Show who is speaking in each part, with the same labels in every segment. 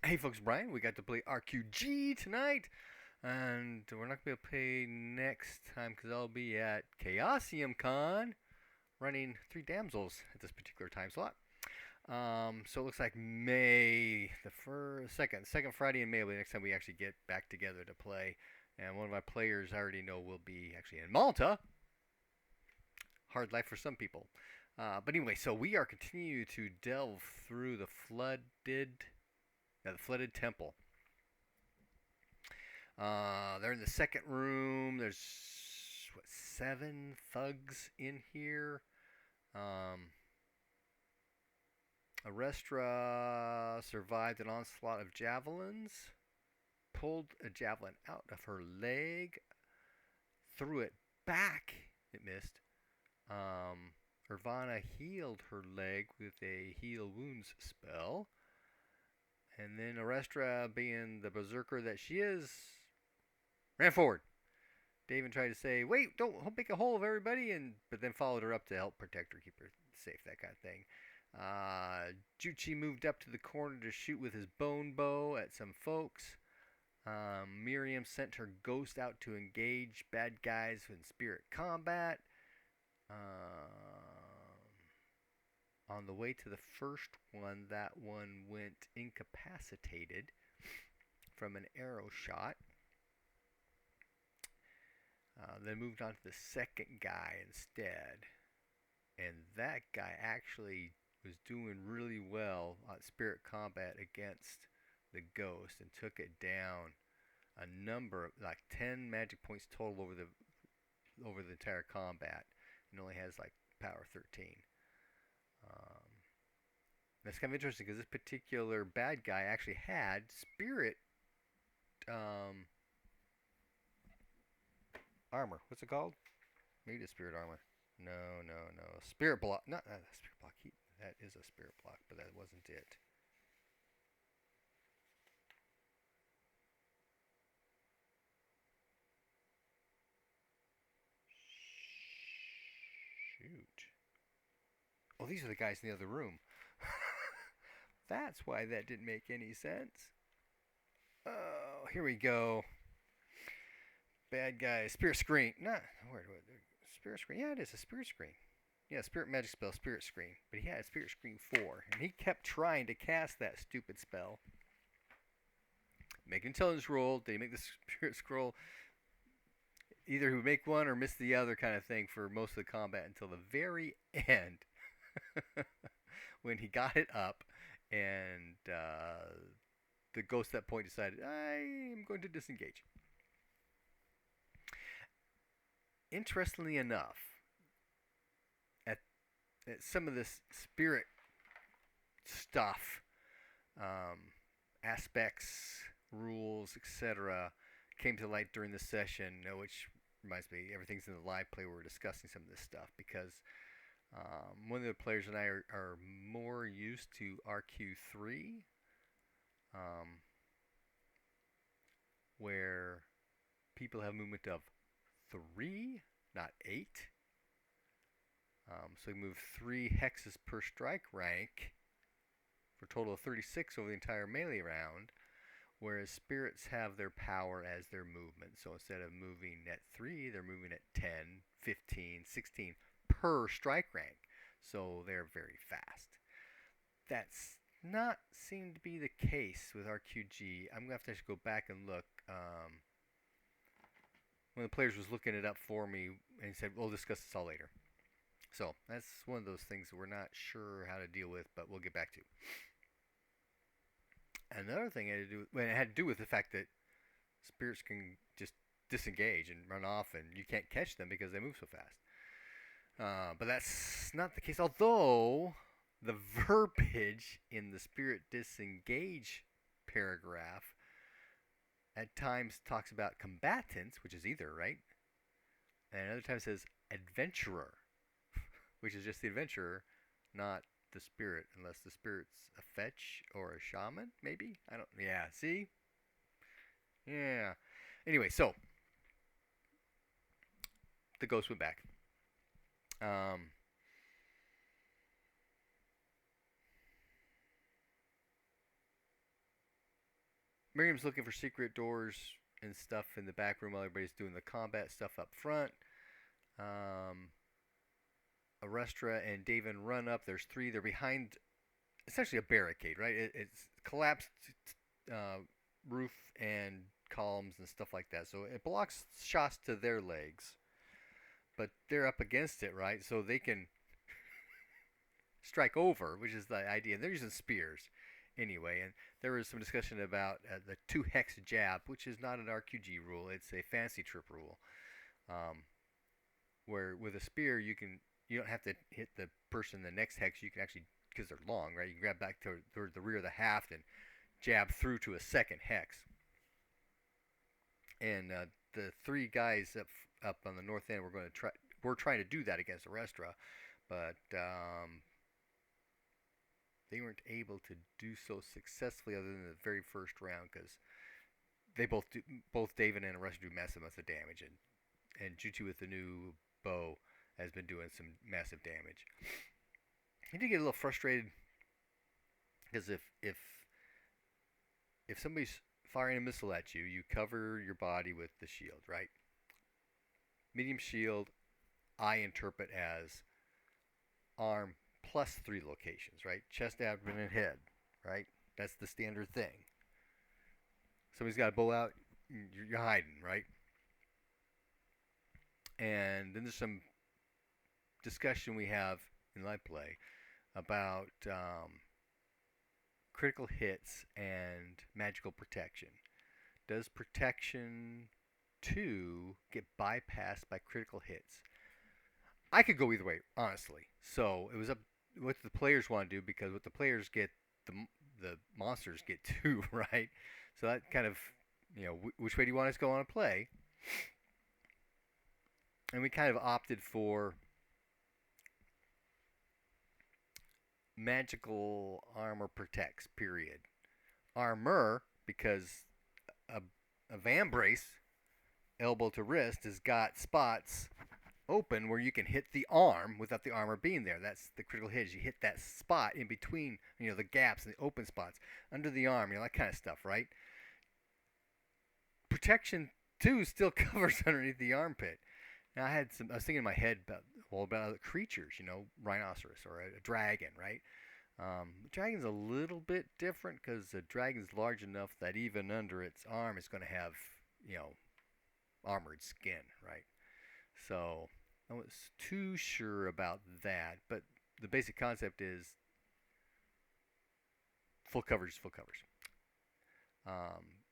Speaker 1: Hey folks, Brian, we got to play RQG tonight, and we're not going to play next time because I'll be at Chaosium Con running 3 damsels at this particular time slot. So it looks like May the second Friday in May will be the next time we actually get back together to play. And one of my players I already know will be actually in Malta. Hard life for some people. But anyway, so we are continuing to delve through the flooded temple. They're in the second room. There's 7 thugs in here. Arestra survived an onslaught of javelins, pulled a javelin out of her leg, threw it back. It missed. Irvana healed her leg with a heal wounds spell. And then Arestra, being the berserker that she is, ran forward. David tried to say, "Wait, don't make a hole of everybody," but then followed her up to help protect her, keep her safe, that kind of thing. Juchi moved up to the corner to shoot with his bone bow at some folks. Miriam sent her ghost out to engage bad guys in spirit combat. On the way to the first one, that one went incapacitated from an arrow shot. Then moved on to the second guy instead. And that guy actually was doing really well on spirit combat against the ghost and took it down a number, like 10 magic points total over the entire combat, and only has like power 13. That's kind of interesting because this particular bad guy actually had spirit armor. What's it called? Maybe it's spirit armor. No. Spirit block. Not spirit block. That is a spirit block, but that wasn't it. Shoot. Oh, these are the guys in the other room. That's why that didn't make any sense. Oh, here we go. Bad guy. Spirit screen. Nah, spirit screen. Yeah, it is a spirit screen. Yeah, spirit magic spell, spirit screen. But he had spirit screen 4, and he kept trying to cast that stupid spell. Make an intelligence roll. Did he make the spirit scroll? Either he would make one or miss the other, kind of thing, for most of the combat until the very end, when he got it up, and the ghost at that point decided, I am going to disengage. Interestingly enough, at some of this spirit stuff, aspects, rules, etc., came to light during the session, which reminds me, everything's in the live play where we're discussing some of this stuff, because one of the players and I are more used to RQ3, where people have movement of 3, not 8. So we move 3 hexes per strike rank for a total of 36 over the entire melee round, whereas spirits have their power as their movement. So instead of moving at 3, they're moving at 10, 15, 16 per strike rank. So they're very fast. That's not seemed to be the case with RQG. I'm going to have to go back and look. One of the players was looking it up for me and he said, we'll discuss this all later. So that's one of those things that we're not sure how to deal with, but we'll get back to. Another thing it had to do with the fact that spirits can just disengage and run off, and you can't catch them because they move so fast. But that's not the case, although the verbiage in the spirit disengage paragraph at times talks about combatants, which is either, right? And other times says adventurer, which is just the adventurer, not the spirit, unless the spirit's a fetch or a shaman, maybe? I don't, yeah, see? Yeah. Anyway, so the ghost went back. Miriam's looking for secret doors and stuff in the back room while everybody's doing the combat stuff up front. Arestra and Daven run up. There's three. They're behind essentially a barricade, right? It's collapsed uh, roof and columns and stuff like that. So it blocks shots to their legs, but they're up against it, right? So they can strike over, which is the idea. They're using spears anyway. And there was some discussion about the 2-hex jab, which is not an RQG rule. It's a fancy trip rule, where with a spear you don't have to hit the person the next hex. You can actually, because they're long, right? You can grab back toward the rear of the haft and jab through to a second hex. And the three guys up on the north end, we're trying to do that against Arestra, but they weren't able to do so successfully other than the very first round, because they both David and Arestra do massive amounts of damage, and Jutsu with the new bow has been doing some massive damage. He did get a little frustrated because if somebody's firing a missile at you, you cover your body with the shield, right? Medium shield, I interpret as arm plus 3 locations, right? Chest, abdomen, and head, right? That's the standard thing. Somebody's got a bow out, you're hiding, right? And then there's some discussion we have in live play about critical hits and magical protection. Does protection 2 get bypassed by critical hits? I could go either way, honestly. So it was up what the players want to do, because what the players get, the monsters get too, right? So that kind of, which way do you want us to go on a play? And we kind of opted for magical armor protects, period. Armor, because a vambrace, elbow to wrist, has got spots open where you can hit the arm without the armor being there. That's the critical hit. You hit that spot in between, the gaps and the open spots under the arm, that kind of stuff, right? Protection 2 still covers underneath the armpit. Now I was thinking in my head about other creatures, rhinoceros or a dragon, right? The dragon's a little bit different because the dragon's large enough that even under its arm it's going to have, armored skin, right? So I wasn't too sure about that, but the basic concept is full coverage is full coverage.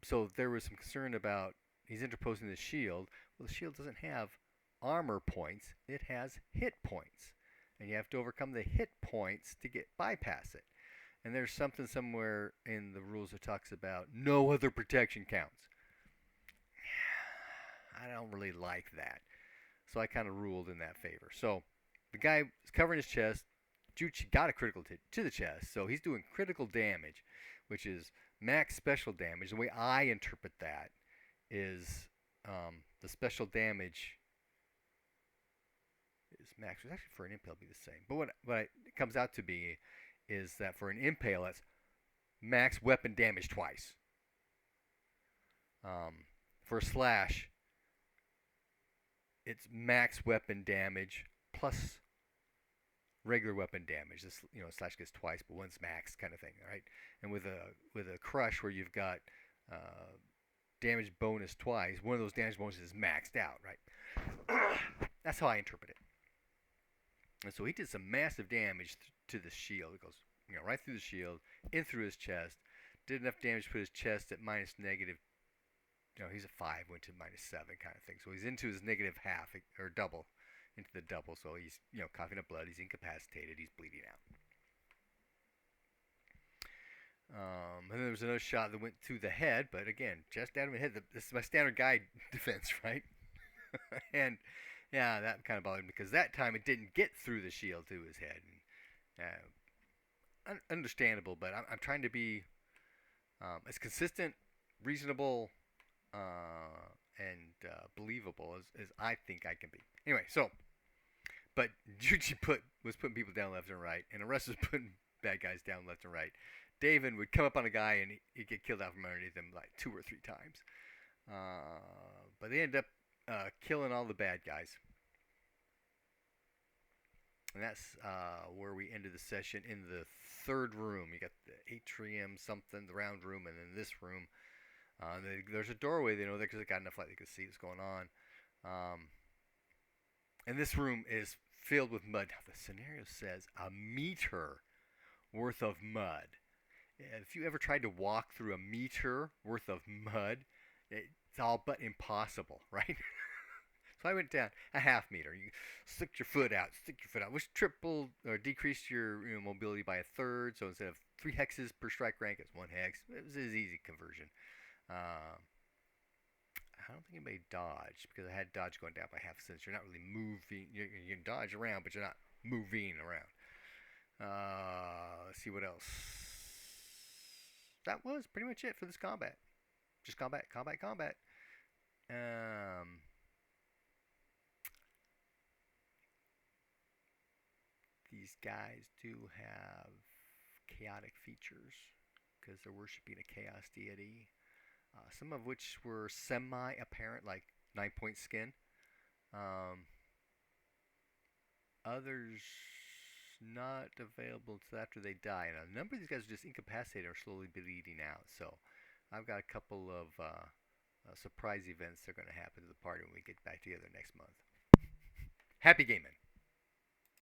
Speaker 1: So there was some concern about he's interposing the shield. Well, the shield doesn't have armor points, it has hit points, and you have to overcome the hit points to bypass it. And there's something somewhere in the rules that talks about no other protection counts. I don't really like that, so I kind of ruled in that favor. So the guy is covering his chest. Juchi got a critical to the chest, so he's doing critical damage, which is max special damage. The way I interpret that is the special damage is max. It's actually for an impale be the same, but what it comes out to be is that for an impale, that's max weapon damage twice. For a slash, it's max weapon damage plus regular weapon damage. This slash gets twice, but one's max kind of thing, right? And with a crush where you've got damage bonus twice, one of those damage bonuses is maxed out, right? That's how I interpret it. And so he did some massive damage to the shield. It goes right through the shield, in through his chest. Did enough damage to put his chest at minus negative. He's a 5, went to minus 7 kind of thing. So he's into his negative half or double, into the double. So he's coughing up blood. He's incapacitated. He's bleeding out. And then there was another shot that went to the head, but again, chest, abdomen, head. This is my standard guide defense, right? And yeah, that kind of bothered me because that time it didn't get through the shield to his head. And, understandable, but I'm trying to be as consistent, reasonable, and believable as I think I can be. Anyway, but Juchi was putting people down left and right, and the rest was putting bad guys down left and right. David would come up on a guy and he'd get killed out from underneath him like 2 or 3 times. But they ended up killing all the bad guys. And that's where we ended the session in the third room. You got the atrium, something, the round room, and then this room. There's a doorway, they know, because they got enough light they could see what's going on. And this room is filled with mud. Now, the scenario says a meter worth of mud. If you ever tried to walk through a meter worth of mud, it's all but impossible, right? So I went down a half meter. You stick your foot out, which tripled or decreased your mobility by a third. So instead of 3 hexes per strike rank, it's 1 hex. It was an easy conversion. I don't think anybody dodged because I had dodge going down by half a cent. You're not really moving. You can dodge around, but you're not moving around. Let's see what else. That was pretty much it for this combat. Just combat. These guys do have chaotic features because they're worshiping a chaos deity. Some of which were semi-apparent, like 9-point skin. Others not available until after they die. And a number of these guys are just incapacitated or slowly bleeding out. So I've got a couple of surprise events that are going to happen to the party when we get back together next month. Happy gaming!